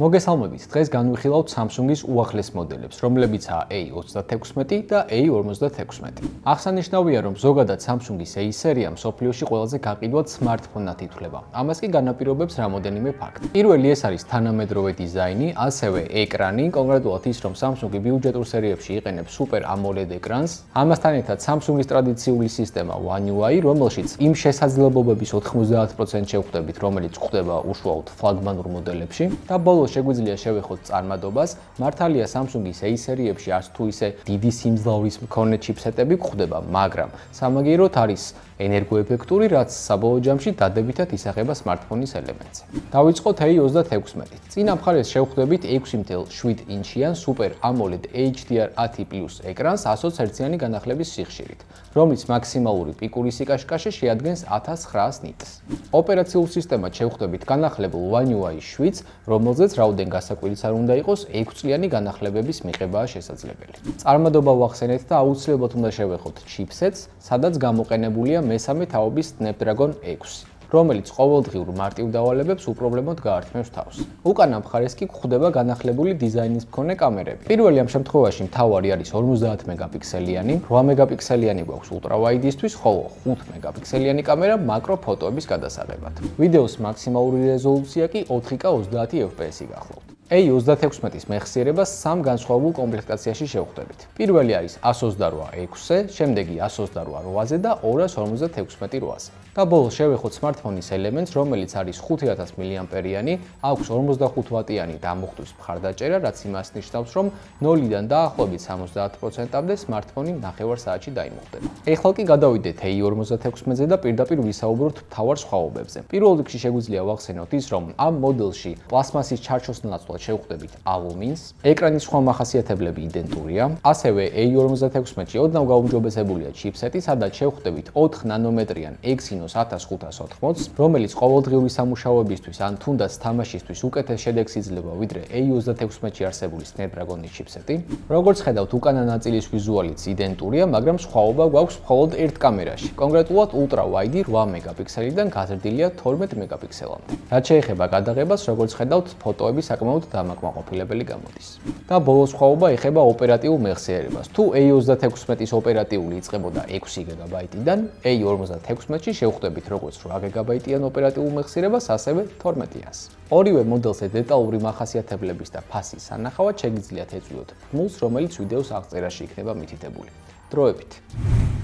მოგესალმებით. დღეს განვიხილავთ Samsung-ის უახლეს მოდელებს, რომლებიცაა A36 და A56. აღსანიშნავია, რომ ზოგადად Samsung-ის A სერია მსოფლიოში ყველაზე გაყიდვად smartphone-ად ითვლება. ამას კი განაპირობებს რამოდენიმე ფაქტი. პირველი ეს არის თანამედროვე დიზაინი, ასევე ეკრანი, კონკრეტულად ის, რომ Samsung-ი ბიუჯეტურ სერიებში იყენებს Super AMOLED ეკრანს. ამასთან ერთად Samsung-ის ტრადიციული სისტემა One UI, რომელშიც იმ შესაძლებლობების 90% შევხვდებით, რომელიც გვხვდება უშუალოდ ფლაგმანურ მოდელებში და ბოლოს შეგვიძლია შევეხოთ წარმადობას. მართალია Samsung-ის A სერიებში არც თუ ისე დიდი სიმძლავრის მქონე ჩიპსეტები გვხვდება, მაგრამ სამაგიეროდ არის ენერგოეფექტური, რაც საბოლოო ჯამში დადებითად ისახება smartphone-ის ელემენტზე. დავიწყოთ A36. წინა მხარეს შევხვდებით 6.7 ინჩიან Super AMOLED HDR10+ ეკრანს 120 ჰერციანი განახლების სიხშირით, რომლის მაქსიმალური პიკური სიკაშკაშე შეადგენს 1900 ნიტს. ოპერაციულ სისტემად შევხვდებით განახლებულ One UI 7-ს, რომელზეც რაოდენ გასაკვირიც არ უნდა იყოს 6 წლიანი განახლებების მიღებაა შესაძლებელი. წარმადობა ვახსენეთ და აუცილებლად უნდა შევეხოთ ჩიპსეტს, სადაც გამოყენებულია მესამე თაობის Snapdragon 6, რომელიც ყოველდღიურ მარტივ დავალებებს უპრობლემოდ გაართმევს თავს. უკანა მხარეს კი გვხვდება განახლებული დიზაინის მქონე კამერები. პირველი ამ შემთხვევაში მთავარი არის 50 მეგაპიქსელიანი, 8 მეგაპიქსელიანი გვაქვს ultra-wide-ისთვის, ხოლო 5 მეგაპიქსელიანი კამერა მაკრო ფოტოების გადასაღებად. ვიდეოს მაქსიმალური რეზოლუცია კი 4K 30 FPS-ი გახლავთ. A36-ის მეხსიერებას სამ განსხვავებულ კომპლექტაციაში შევხვდებით. პირველი არის 128 6-ზე, შემდეგი 128 8-ზე და 256 8-ზე. და ბოლოს შევეხოთ smartphone-ის ელემენტს, რომელიც არის 5000 mAh-იანი, აქვს 45 ვატიანი დამუხტვის მხარდაჭერა, რაც იმას ნიშნავს, რომ 0-დან დაახლოებით 70%-მდე smartphone-ი ნახევარ საათში დაიმუხტება. ეხლა კი გადავიდეთ A56-ზე და პირდაპირ ვისაუბროთ მთავარ სხვაობებზე. პირველ რიგში შეგვიძლია ვახსენოთ ის, რომ ამ მოდელში პლასმასის ჩარჩოს ნაცვლად შევხვდებით ალუმინს, ეკრანის სხვა მახასიათებლები იდენტურია, ასევე A56-ში ოდნავ გაუმჯობესებულია ჩიპსეტი, სადაც შევხვდებით 4 ნანომეტრიან Exynos 1580-ს, რომელიც ყოველდღიური სამუშაოებისთვის ან თუნდაც თამაშისთვის უკეთეს შედეგს იძლევა, ვიდრე A26-ში არსებული Snapdragon-ის ჩიპსეტი. როგორც ხედავთ, უკანა ნაწილის ვიზუალიც იდენტურია, მაგრამ სხვაობა გვაქვს მხოლოდ ერთ კამერაში. კონკრეტულად ultra-wide 8 მეგაპიქსელიდან გაზრდილია 12 მეგაპიქსელამდე. რაც შეეხება გადაღებას, როგორც ხედავთ, ფოტოები საკმაოდ დამაკმაყოფილებელი გამოდის. და ბოლო სხვაობა ეხება ოპერატიულ მეხსიერებას. თუ A36-ის ოპერატიული იწყებოდა 6 GB-დან, A56-ში შევხვდებით როგორც 8 GB-იან ოპერატიულ მეხსიერებას, ასევე 12-იანს. ორივე მოდელზე დეტალური მახასიათებლების და ფასის სანახავად შეგიძლიათ ეწვიოთ ფულს, რომელიც ვიდეოს აღწერაში იქნება მითითებული. დროებით!